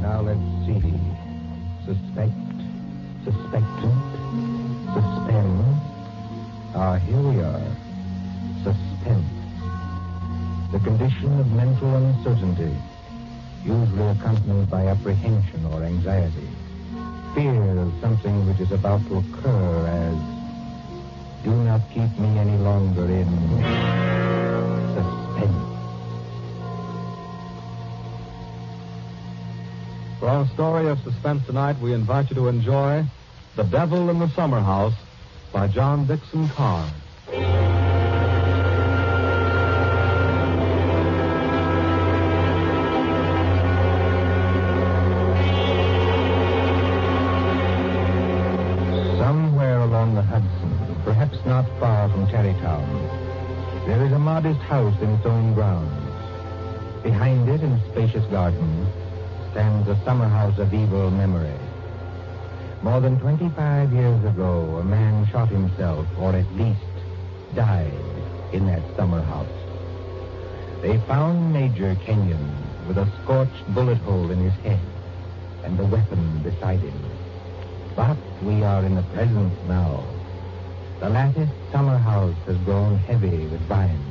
Now let's see. Suspect, suspectant, suspend. Here we are. Suspense. The condition of mental uncertainty, usually accompanied by apprehension or anxiety. Fear of something which is about to occur, as do not keep me any longer in suspense. For our story of suspense tonight, we invite you to enjoy The Devil in the Summer House by John Dixon Carr. Somewhere along the Hudson, perhaps not far from Tarrytown, there is a modest house in its own grounds. Behind it, in a spacious garden, stands a summer house of evil memory. More than 25 years ago, a man shot himself, or at least died, in that summer house. They found Major Kenyon with a scorched bullet hole in his head and the weapon beside him. But we are in the present now. The latticed summer house has grown heavy with vines,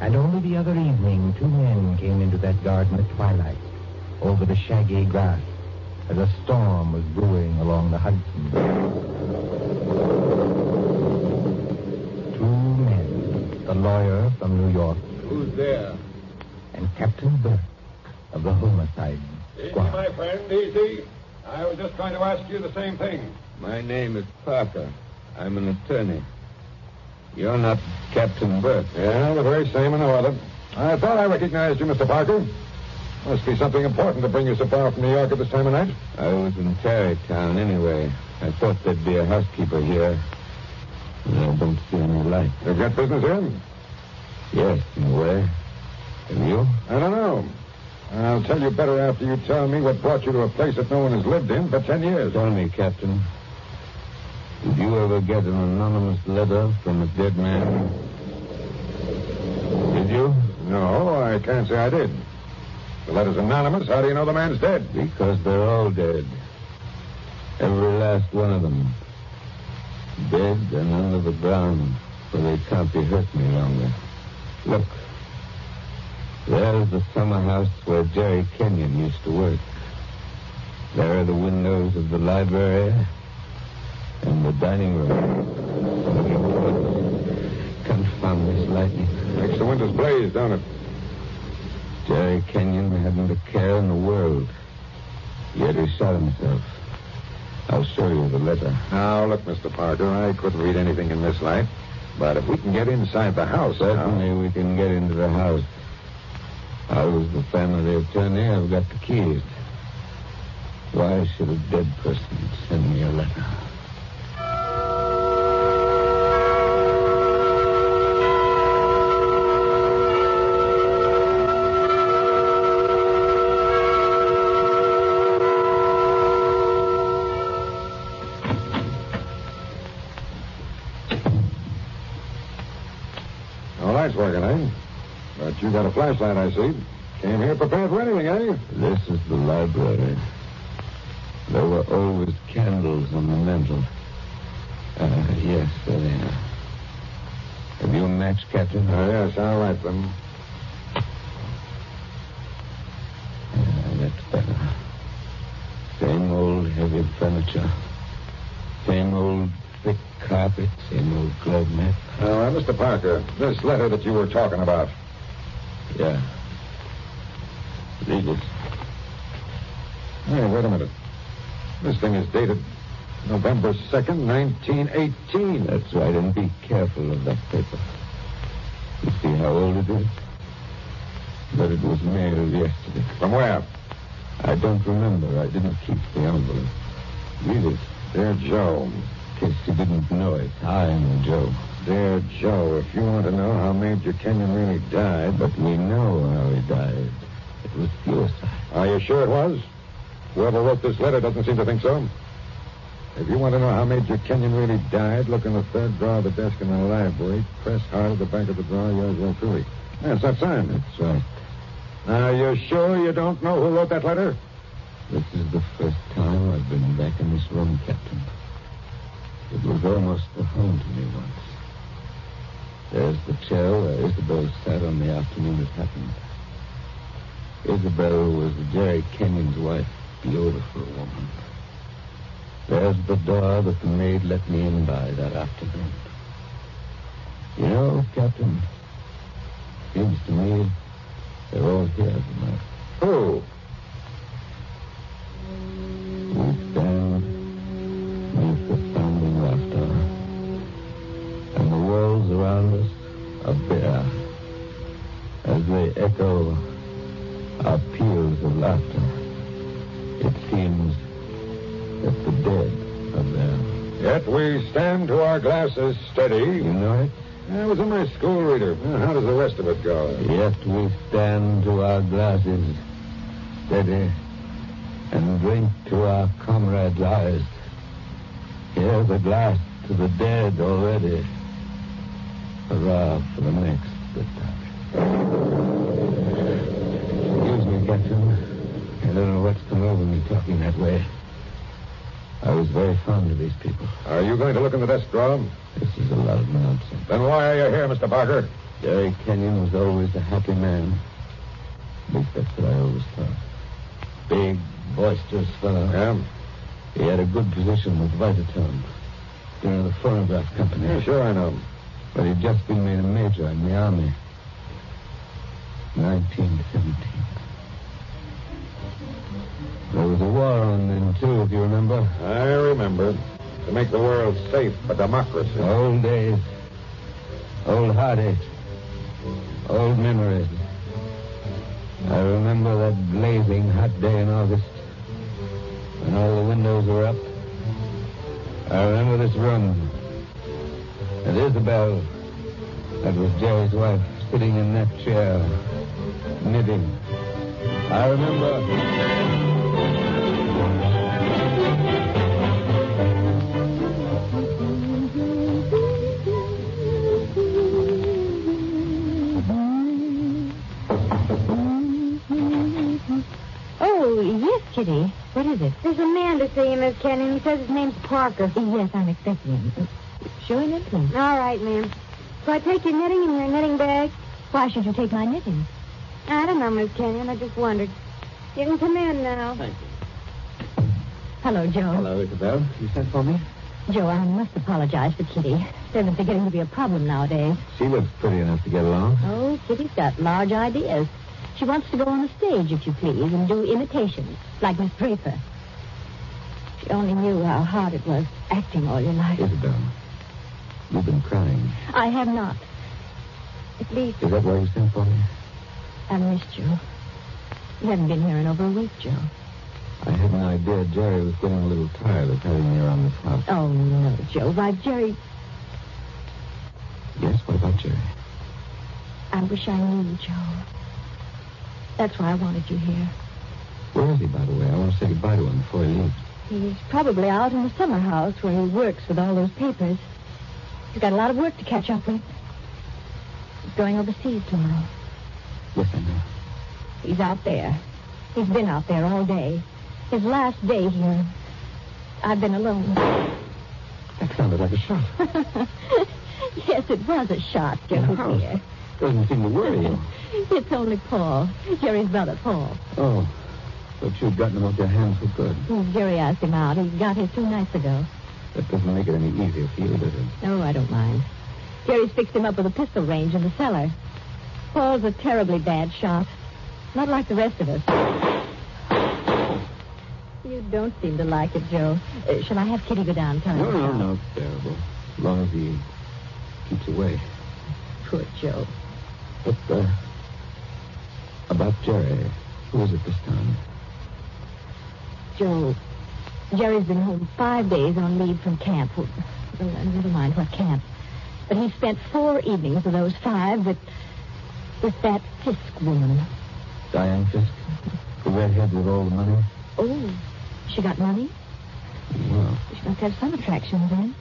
and only the other evening 2 men came into that garden at twilight, over the shaggy grass, as a storm was brewing along the Hudson. 2 men, the lawyer from New York. Who's there? And Captain Burke of the Homicide Easy, Squad. my friend, easy. I was just going to ask you the same thing. My name is Parker. I'm an attorney. You're not Captain Burke. Yeah, the very same and no other. I thought I recognized you, Mr. Parker. Must be something important to bring you so far from New York at this time of night. I was in Tarrytown anyway. I thought there'd be a housekeeper here. I don't see any light. You've got business here? Yes, in a way. Have you? I don't know. I'll tell you better after you tell me what brought you to a place that no one has lived in for 10 years. Tell me, Captain. Did you ever get an anonymous letter from a dead man? Did you? No, I can't say I did. The letter's anonymous. How do you know the man's dead? Because they're all dead. Every last one of them. Dead and under the ground, where they can't be hurt any longer. Look. There's the summer house where Jerry Kenyon used to work. There are the windows of the library and the dining room. Confound this lightning. Makes the windows blaze, don't it? Jerry Kenyon hadn't a care in the world. Yet he shot himself. I'll show you the letter. Now, look, Mr. Parker, I couldn't read anything in this light. But if we can get inside the house... Certainly we can get into the house. I was the family attorney. I've got the keys. Why should a dead person send me a letter? No light's working, eh? But you got a flashlight, I see. Came here prepared for anything, eh? This is the library. There were always candles on the mantel. Yes, there they are. Have you a match, Captain? Yes, I'll light them. That's better. Same old heavy furniture. Same old thick carpet. Same old glove mat. Now, Mr. Parker, this letter that you were talking about. Yeah. Read it. Hey, wait a minute. This thing is dated November 2nd, 1918. That's right, and be careful of that paper. You see how old it is? But it was mailed yesterday. From where? I don't remember. I didn't keep the envelope. Read it. Dear Joe. In case you didn't know it, I'm Joe. Dear Joe, if you want to know how Major Kenyon really died... But we know how he died. It was suicide. Are you sure it was? Whoever wrote this letter doesn't seem to think so. If you want to know how Major Kenyon really died, look in the third drawer of the desk in the library. Press hard at the back of the drawer. Yours will truly. That's that sign. That's right. Now, you're sure you don't know who wrote that letter? This is the first time I've been back in this room, Captain. It was almost a home to me once. There's the chair where Isabel sat on the afternoon it happened. Isabel was Jerry Kenyon's wife, beautiful woman. There's the door that the maid let me in by that afternoon. You know, Captain, seems to me they're all here tonight. Who? We stand beneath the sounding laughter, and the walls around us are bare as they echo our peals of laughter. It seems that the dead are there. Yet we stand to our glasses steady. You know it? I was in my school reader. How does the rest of it go? Yet we stand to our glasses steady and drink to our comrades' eyes. Here's a glass to the dead already. Hurrah for the next that Excuse me, Captain. I don't know what's come over me talking that way. I was very fond of these people. Are you going to look in the desk drawer? This is a lot of nonsense. Then why are you here, Mr. Barker? Jerry Kenyon was always a happy man. At least that's what I always thought. Big, boisterous fellow. Yeah? He had a good position with Vitatone during the phonograph company. Yeah, sure I know. But he'd just been made a major in the Army. 1917. There was a war on then, too, if you remember. I remember. To make the world safe for democracy. Old days. Old heartaches. Old memories. I remember that blazing hot day in August when all the windows were up. I remember this room. And Isabel, that was Jerry's wife, sitting in that chair, knitting. I remember... Kitty, what is it? There's a man to see you, Miss Kenyon. He says his name's Parker. Yes, I'm expecting him. Show him in, please. All right, ma'am. So I take your knitting in your knitting bag? Why should you take my knitting? I don't know, Miss Kenyon. I just wondered. You can come in now. Thank you. Hello, Joe. Hello, Isabel. You sent for me? Joe, I must apologize for Kitty. Servants are getting to be a problem nowadays. She looks pretty enough to get along. Oh, Kitty's got large ideas. She wants to go on the stage, if you please, and do imitations, like Miss Draper. She only knew how hard it was acting all your life. Isabel, you've been crying. I have not. At least Is that why you sent for me? I missed you. You haven't been here in over a week, Joe. I had an idea Jerry was getting a little tired of having me around this house. Oh, no, Joe. Why, Jerry... Yes, what about Jerry? I wish I knew, Joe. That's why I wanted you here. Where is he, by the way? I want to say goodbye to him before he leaves. He's probably out in the summer house where he works with all those papers. He's got a lot of work to catch up with. He's going overseas tomorrow. Yes, I know. He's out there. He's been out there all day. His last day here. I've been alone. That sounded like a shot. Yes, it was a shot, Joe, dear. Doesn't seem to worry you. It's only Paul. Jerry's brother, Paul. Oh, but you've gotten him off your hands for good. Jerry asked him out. He got here 2 nights ago. That doesn't make it any easier for you, does it? No, I don't mind. Jerry's fixed him up with a pistol range in the cellar. Paul's a terribly bad shot. Not like the rest of us. You don't seem to like it, Joe. Shall I have Kitty go down and tell him? No, it's terrible. As long as he keeps away. Poor Joe. But, about Jerry, who is it this time? Joe, Jerry's been home 5 days on leave from camp. Well, never mind what camp. But he spent 4 evenings of those 5 with that Fisk woman. Diane Fisk? The redhead with all the money? Oh, she got money? Well, She must have some attraction then.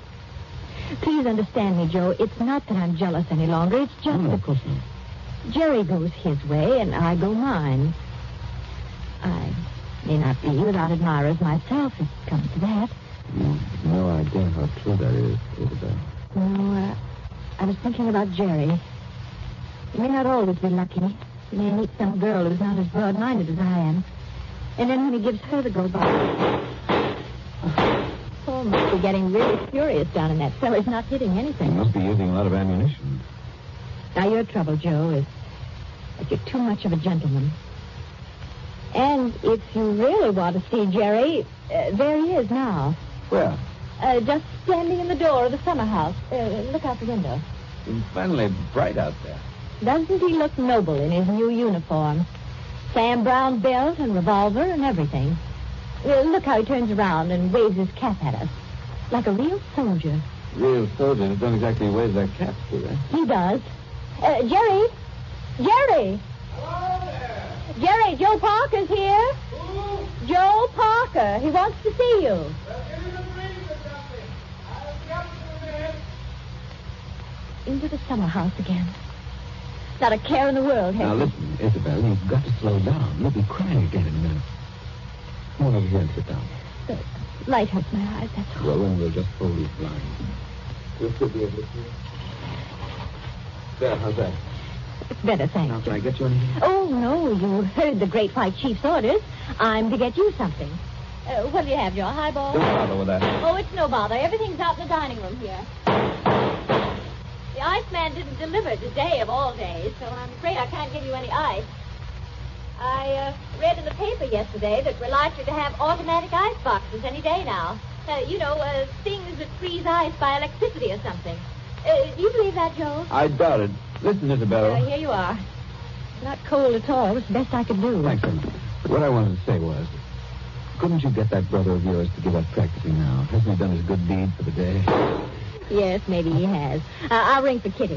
Please understand me, Joe. It's not that I'm jealous any longer. It's just no, that of course not. Jerry goes his way and I go mine. I May not be without admirers myself, if it comes to that. You've no idea how true that is, Isabel. No, I was thinking about Jerry. He may not always be lucky. He may meet some girl who's not as broad-minded as I am. And then when he gives her the go-by... Paul must be getting really furious down in that cellar. He's not hitting You anything. must be using a lot of ammunition. Now, your trouble, Joe, is that you're too much of a gentleman. And if you really want to see Jerry, there he is now. Where? Just standing in the door of the summer house. Look out the window. It's finally bright out there. Doesn't he look noble in his new uniform? Sam Brown belt and revolver and everything. Look how he turns around and waves his cap at us. Like a real soldier. Real soldiers don't exactly wave their caps, do they? He does. Jerry! Jerry! Hello there. Jerry, Joe Parker's here. Who? Joe Parker. He wants to see you. Give him a drink or something. I'll come to him. Into the summer house again. Not a care in the world, Now, Henry. listen, Isabel, you've got to slow down. You'll be crying again in a minute. Come on over here and sit down. The light hurts my eyes, that's all. Well, then we'll just hold these blinds. You'll still be able to see. There, how's that? It's better, thanks. Now, can I get you anything? Oh, no, you heard the great white chief's orders. I'm to get you something. What do you have, Joe? A highball? Don't bother with that. Oh, it's no bother. Everything's out in the dining room here. The Iceman didn't deliver today of all days, so I'm afraid I can't give you any ice. I read in the paper yesterday that we're likely to have automatic ice boxes any day now. Things that freeze ice by electricity or something. Do you believe that, Joe? I doubt it. Listen, Isabel. Here you are. Not cold at all. It's the best I could do. Thanks, Emma. What I wanted to say was, couldn't you get that brother of yours to give up practicing now? Hasn't he done his good deed for the day? Yes, maybe he has. I'll ring for Kitty.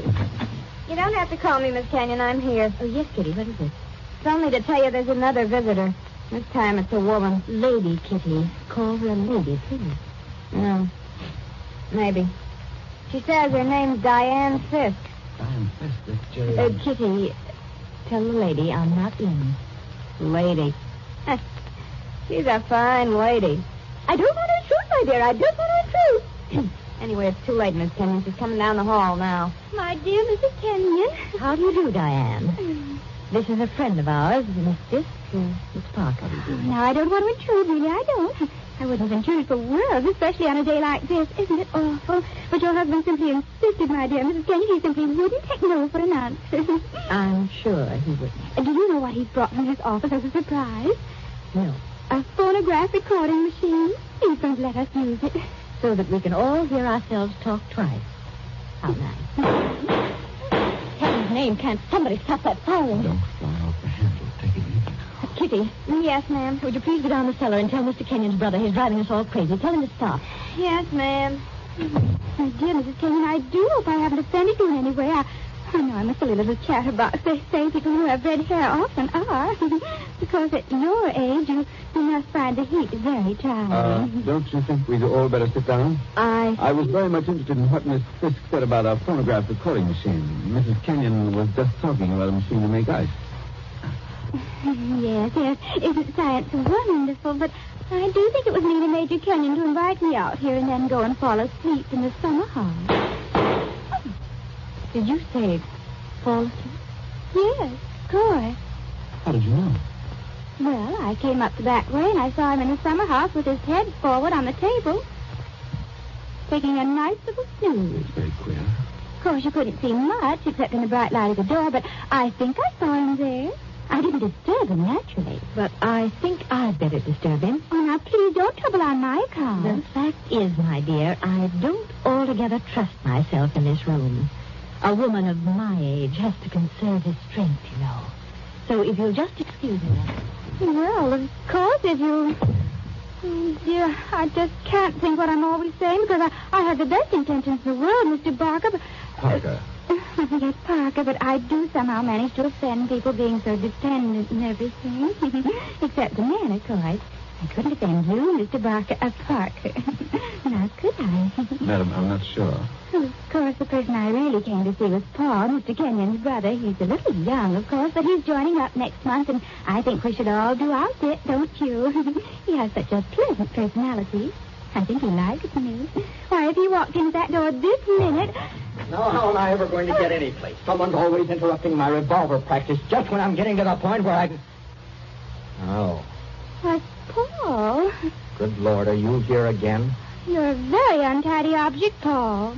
You don't have to call me, Miss Kenyon. I'm here. Oh, yes, Kitty. What is it? It's only to tell you there's another visitor. This time it's a woman. Lady Kitty. Call her a lady, please. No. Maybe. She says her name's Diane Fisk. Diane Fisk, that's Jerry. Kitty, tell the lady I'm not in. Lady. She's a fine lady. I don't want her truth, my dear. I don't want her truth. Anyway, it's too late, Miss Kenyon. She's coming down the hall now. My dear Mrs. Kenyon. How do you do, Diane? This is a friend of ours, Miss Fisk, Miss Parker. Now, I don't want to intrude, really. I don't. I wouldn't intrude for worlds, especially on a day like this. Isn't it awful? But your husband simply insisted, my dear Mrs. Kenyon. He simply wouldn't take no for an answer. I'm sure he wouldn't. Do you know what he brought from his office as a surprise? No. A phonograph recording machine. He's going to let us use it. So that we can all hear ourselves talk twice. How nice. Heaven's name, can't somebody stop that firing? Don't fly off the handle. Take it easy now. Kitty. Yes, ma'am. Would you please go down the cellar and tell Mr. Kenyon's brother he's driving us all crazy. Tell him to stop. Yes, ma'am. My dear Mrs. Kenyon, I do hope I haven't offended you in any way. I know I'm a silly little chatterbox. They say people who have red hair often are. Because at your age, you must find the heat very trying. Don't you think we'd all better sit down? I was very much interested in what Miss Fisk said about our phonograph recording machine. Mrs. Kenyon was just talking about a machine to make ice. Yes. Isn't science wonderful? But I do think it was mean of Major Kenyon to invite me out here and then go and fall asleep in the summer house. Did you say fall asleep? Yes, of course. How did you know? Well, I came up the back way and I saw him in the summer house with his head forward on the table, taking a nice little snooze. It's very queer. Of course, you couldn't see much except in the bright light of the door, but I think I saw him there. I didn't disturb him, naturally. But I think I'd better disturb him. Oh, now, please don't trouble on my account. The fact is, my dear, I don't altogether trust myself in this room. A woman of my age has to conserve his strength, you know. So if you'll just excuse me. Well, of course, if you... Oh, dear, I just can't think what I'm always saying because I have the best intentions in the world, Mr. Barker. Parker. Yes, Parker, but I do somehow manage to offend people being so dependent and everything. Except the man, of course. I couldn't offend you, Mr. Barker. Parker. How else could I? Madam, I'm not sure. Of course, the person I really came to see was Paul, Mr. Kenyon's brother. He's a little young, of course, but he's joining up next month, and I think we should all do our bit, don't you? He has such a pleasant personality. I think he likes me. Why, if he walked into that door this minute... Now, how am I ever going to get any place? Someone's always interrupting my revolver practice just when I'm getting to the point where I can... Oh, Why, Paul, good Lord, are you here again? you're a very untidy object, Paul.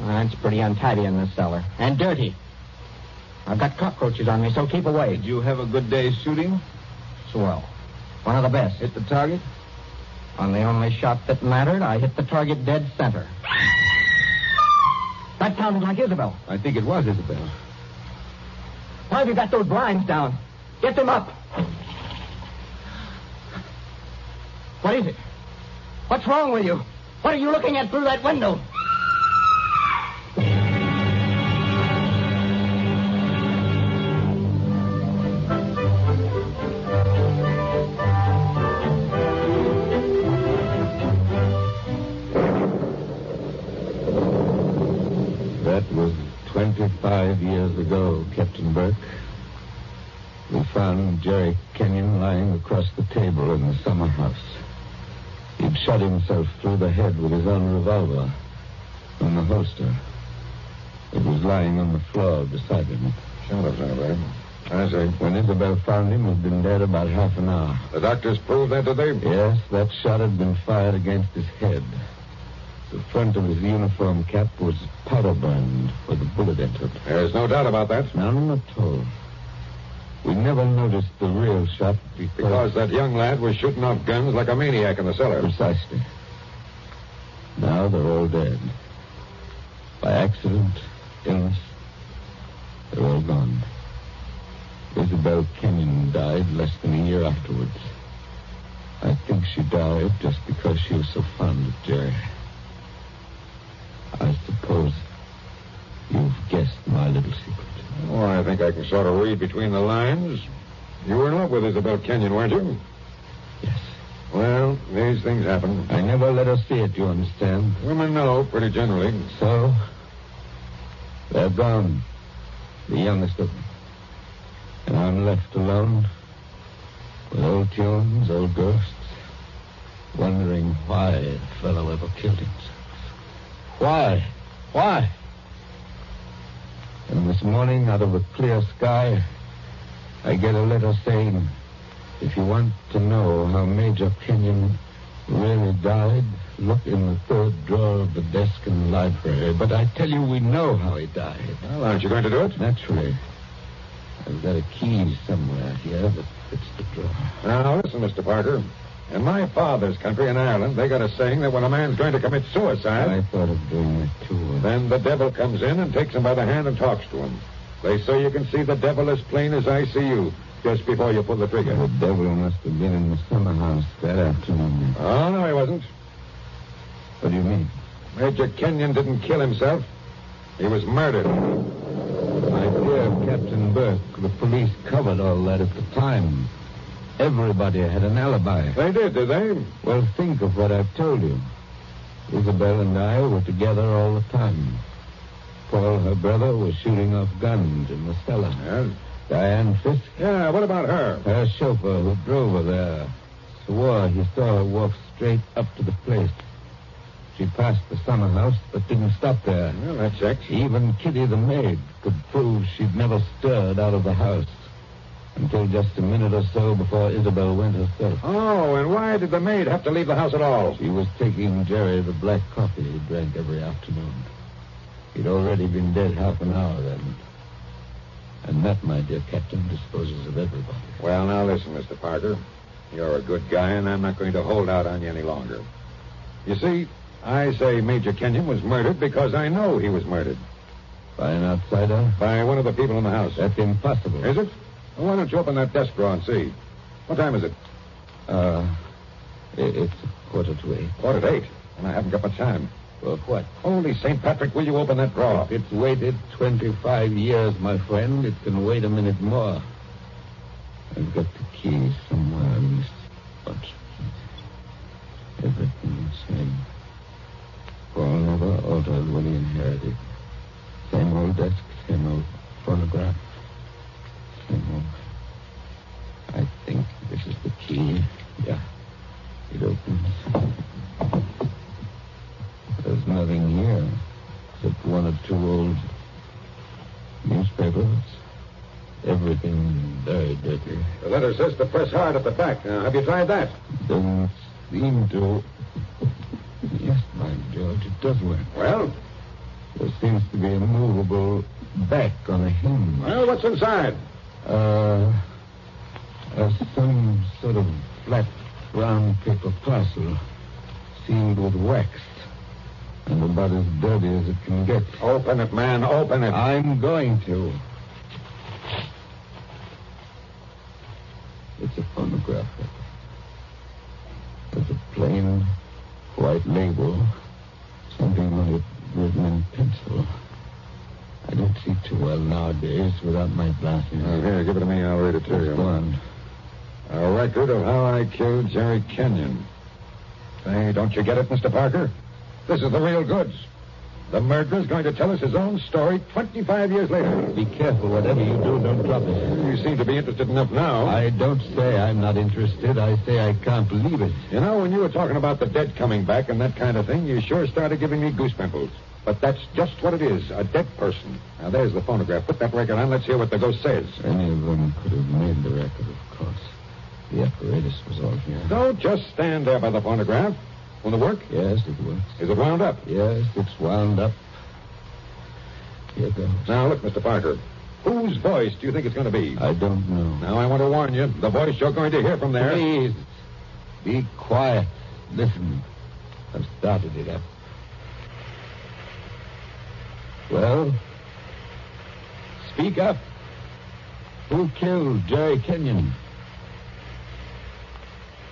It's pretty untidy in this cellar. And dirty. I've got cockroaches on me, so keep away. Did you have a good day shooting? Swell. One of the best. Hit the target? On the only shot that mattered, I hit the target dead center. That sounded like Isabel. I think it was Isabel. Why have you got those blinds down? Get them up. What is it? What's wrong with you? What are you looking at through that window? That was 25 years ago, Captain Burke. We found Jerry Kenyon lying across the table in the summer house. He'd shot himself through the head with his own revolver from the holster. It was lying on the floor beside him. Shut up, Isabel. I see. When Isabel found him, he'd been dead about half an hour. The doctors proved that, did they? Yes, that shot had been fired against his head. The front of his uniform cap was powder burned where the bullet entered. There's no doubt about that. None at all. We never noticed the real shot Because that young lad was shooting off guns like a maniac in the cellar. Precisely. Now they're all dead. By accident, illness, they're all gone. Isabel Kenyon died less than a year afterwards. I think she died just because she was so fond of Jerry. I suppose you've guessed my little secret. Oh, I think I can sort of read between the lines. You were in love with Isabel Kenyon, weren't you? Yes. Well, these things happen. I never let her see it, you understand? Women know, pretty generally. So, they're gone. The youngest of them. And I'm left alone with old tunes, old ghosts, wondering why the fellow ever killed himself. Why? Why? And this morning, out of a clear sky, I get a letter saying, if you want to know how Major Kenyon really died, look in the third drawer of the desk in the library. But I tell you, we know how he died. Well, aren't you going to do it? Naturally. I've got a key somewhere here that fits the drawer. Now, listen, Mr. Parker. In my father's country, in Ireland, they got a saying that when a man's going to commit suicide... I thought of doing that, too. Then the devil comes in and takes him by the hand and talks to him. They say you can see the devil as plain as I see you, just before you pull the trigger. The devil must have been in the summer house that afternoon. Oh, no, he wasn't. What do you mean? Major Kenyon didn't kill himself. He was murdered. My dear Captain Burke, the police covered all that at the time. Everybody had an alibi. They did they? Well, think of what I've told you. Isabel and I were together all the time. Paul, her brother, was shooting off guns in the cellar. Yes? Diane Fisk, Yeah, what about her? her chauffeur who drove her there, swore he saw her walk straight up to the place. She passed the summer house, but didn't stop there. Well, that checks. Even Kitty the maid could prove she'd never stirred out of the house until just a minute or so before Isabel went herself. Oh, and why did the maid have to leave the house at all? She was taking Jerry the black coffee he drank every afternoon. He'd already been dead half an hour then. And that, my dear Captain, disposes of everybody. Well, now listen, Mr. Parker. You're a good guy, and I'm not going to hold out on you any longer. You see, I say Major Kenyon was murdered because I know he was murdered. By an outsider? By one of the people in the house. That's impossible. Is it? Well, why don't you open that desk drawer and see? What time is it? It's 7:45. 8:45. And I haven't got much time. Well, what? Holy St. Patrick, will you open that drawer? If it's waited 25 years, my friend, it can wait a minute more. I've got the key somewhere in this bunch of keys. Everything the same. says to press hard at the back. Now, have you tried that? Doesn't seem to. Yes, by George, it does work. Well? There seems to be a movable back on a hinge. Well, what's inside? Some sort of flat brown paper parcel sealed with wax. And about as dirty as it can get. Open it, man. Open it. I'm going to. It's a phonograph record. There's a plain white label. Something on it written in pencil. I don't see too well nowadays without my glasses. Here, give it to me. I'll read it to you. Go on. A record of how I killed Jerry Kenyon. Say, don't you get it, Mr. Parker? This is the real goods. The murderer's going to tell us his own story 25 years later. Be careful. Whatever you do, don't drop it. You seem to be interested enough now. I don't say I'm not interested. I say I can't believe it. You know, when you were talking about the dead coming back and that kind of thing, you sure started giving me goose pimples. But that's just what it is, a dead person. Now, there's the phonograph. Put that record on. Let's hear what the ghost says. Any of them could have made the record, of course. The apparatus was all here. Don't just stand there by the phonograph. Will it work? Yes, it works. Is it wound up? Yes, it's wound up. Here goes. Now, look, Mr. Parker. Whose voice do you think it's going to be? I don't know. Now, I want to warn you. The voice you're going to hear from there... Please, be quiet. Listen. I've started it up. Well, speak up. Who killed Jerry Kenyon?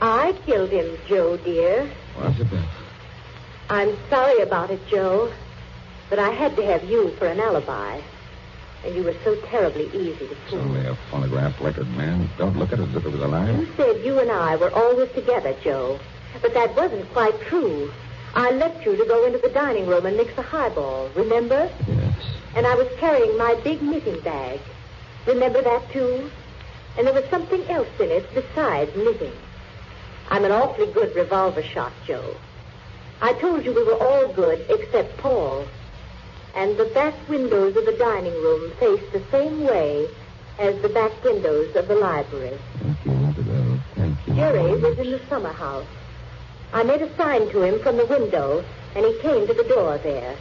I killed him, Joe, dear. What's about? I'm sorry about it, Joe, but I had to have you for an alibi. And you were so terribly easy to It's fool. only a phonograph record, man. Don't look at it as if it was alive. You said you and I were always together, Joe, but that wasn't quite true. I left you to go into the dining room and mix a highball, remember? Yes. And I was carrying my big knitting bag. Remember that, too? And there was something else in it besides knitting. I'm an awfully good revolver shot, Joe. I told you we were all good except Paul. And the back windows of the dining room faced the same way as the back windows of the library. Thank you, Isabel. Thank you. Jerry was in the summer house. I made a sign to him from the window, and he came to the door there.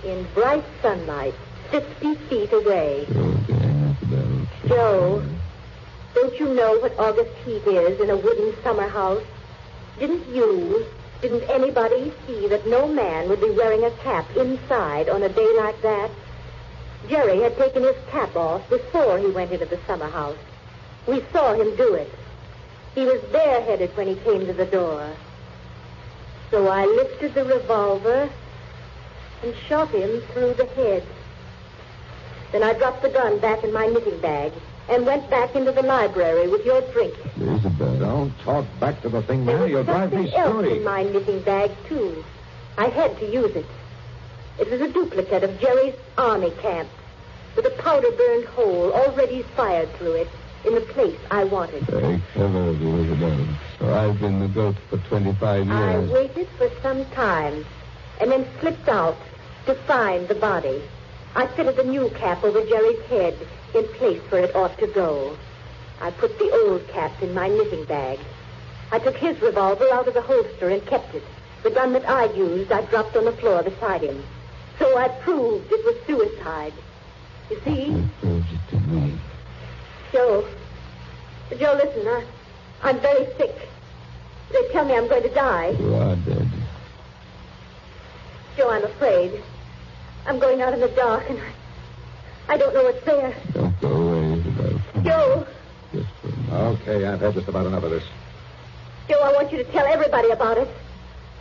In bright sunlight, 50 feet away. Sure thing, Isabel. Sure Joe, thing. don't you know what August heat is in a wooden summer house? Didn't anybody see that no man would be wearing a cap inside on a day like that? Jerry had taken his cap off before he went into the summer house. We saw him do it. He was bareheaded when he came to the door. So I lifted the revolver and shot him through the head. Then I dropped the gun back in my knitting bag and went back into the library with your drink. Isabel. Don't talk back to the thing, There man. was You'll drive me something else scurry. in my knitting bag, too. I had to use it. It was a duplicate of Jerry's army camp with a powder-burned hole already fired through it in the place I wanted. Very clever of you, Isabel. So I've been the goat for 25 I years. waited for some time and then slipped out to find the body. I fitted the new cap over Jerry's head in place where it ought to go. I put the old cap in my knitting bag. I took his revolver out of the holster and kept it. The gun that I'd used, I dropped on the floor beside him. So I proved it was suicide. You see? You proved it to me. Joe, listen, I'm very sick. They tell me I'm going to die. You are dead. Joe, I'm afraid. I'm going out in the dark, and I don't know what's there. Don't go away, Isabel. Come Joe, on. Just for a moment. Okay, I've had just about enough of this. Joe, I want you to tell everybody about it.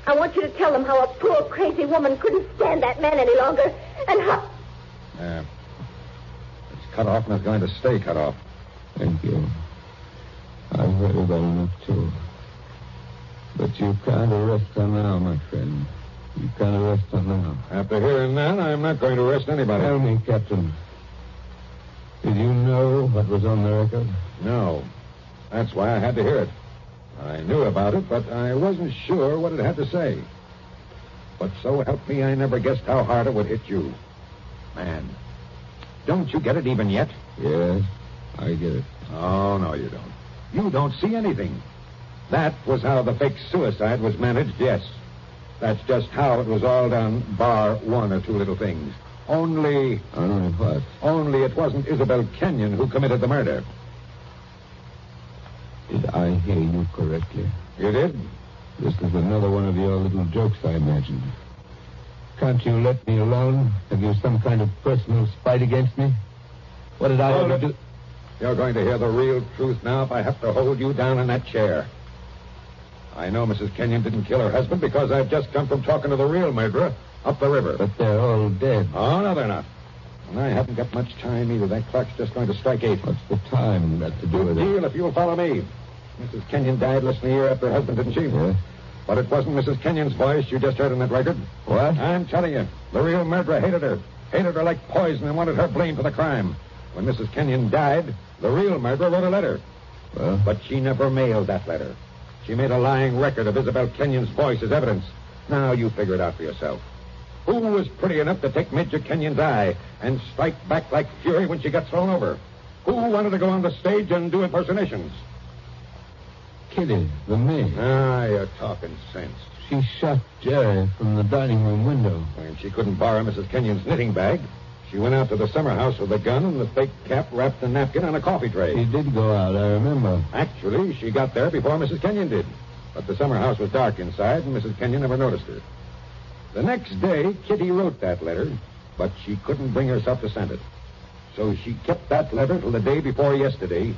I want you to tell them how a poor, crazy woman couldn't stand that man any longer, and how... Yeah. It's cut off and it's going to stay cut off. Thank you. I've heard about enough, too. But you can't arrest her now, my friend. You can't arrest her now. After hearing that, I'm not going to arrest anybody. Tell me, Captain. Did you know what was on the record? No. That's why I had to hear it. I knew about it, but I wasn't sure what it had to say. But so help me, I never guessed how hard it would hit you. Man, don't you get it even yet? Yes, I get it. Oh, no, you don't. You don't see anything. That was how the fake suicide was managed, yes. That's just how it was all done, bar one or two little things. Only what? Only it wasn't Isabel Kenyon who committed the murder. Did I hear you correctly? You did? This is another one of your little jokes, I imagine. Can't you let me alone? Have you some kind of personal spite against me? What did I ever do? You're going to hear the real truth now if I have to hold you down in that chair. I know Mrs. Kenyon didn't kill her husband because I've just come from talking to the real murderer up the river. But they're all dead. Oh, no, they're not. And I haven't got much time either. That clock's just going to strike 8. What's the time got to do with it? Deal if you'll follow me. Mrs. Kenyon died less than a year after her husband, didn't she? Yes. But it wasn't Mrs. Kenyon's voice you just heard on that record. What? I'm telling you, the real murderer hated her. Hated her like poison and wanted her blamed for the crime. When Mrs. Kenyon died, the real murderer wrote a letter. Well? But she never mailed that letter. She made a lying record of Isabel Kenyon's voice as evidence. Now you figure it out for yourself. Who was pretty enough to take Major Kenyon's eye and strike back like fury when she got thrown over? Who wanted to go on the stage and do impersonations? Kitty, the maid. Ah, you're talking sense. She shot Jerry from the dining room window. When she couldn't borrow Mrs. Kenyon's knitting bag, she went out to the summer house with a gun and the fake cap wrapped in a napkin on a coffee tray. She did go out, I remember. Actually, she got there before Mrs. Kenyon did. But the summer house was dark inside, and Mrs. Kenyon never noticed her. The next day, Kitty wrote that letter, but she couldn't bring herself to send it. So she kept that letter till the day before yesterday.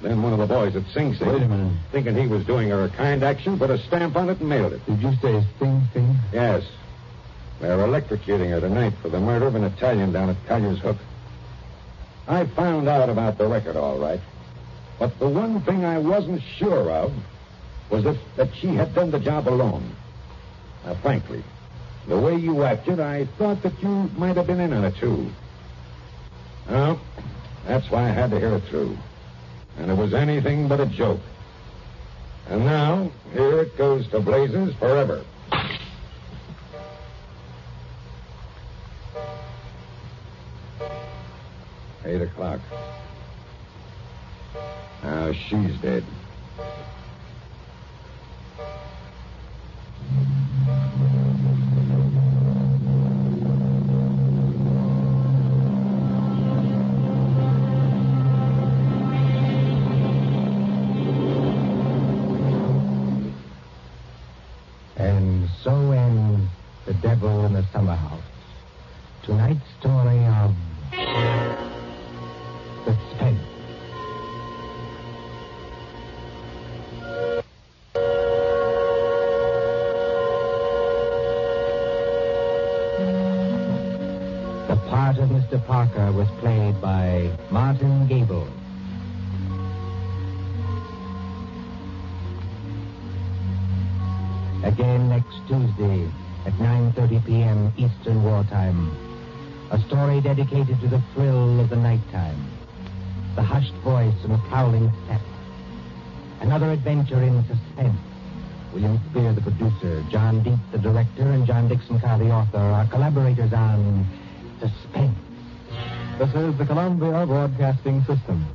Then one of the boys at Sing Sing, Wait a minute. thinking he was doing her a kind action, put a stamp on it and mailed it. Did you say Sing Sing? Yes. They're electrocuting her tonight for the murder of an Italian down at Collier's Hook. I found out about the record, all right. But the one thing I wasn't sure of was that she had done the job alone. Now, frankly, the way you acted, I thought that you might have been in on it, too. Well, that's why I had to hear it through. And it was anything but a joke. And now, here it goes to blazes forever. Eight o'clock. Now she's dead. And so ends The Devil in the Summer House. Tonight's story of suspense. The part of Mr. Parker was played by Martin Gable. Again next Tuesday at 9:30 p.m. Eastern Wartime. A story dedicated to the thrill of the nighttime. The hushed voice and the prowling step. Another adventure in suspense. William Spear, the producer, John Deep, the director, and John Dixon Carr, the author, are collaborators on Suspense. This is the Columbia Broadcasting System.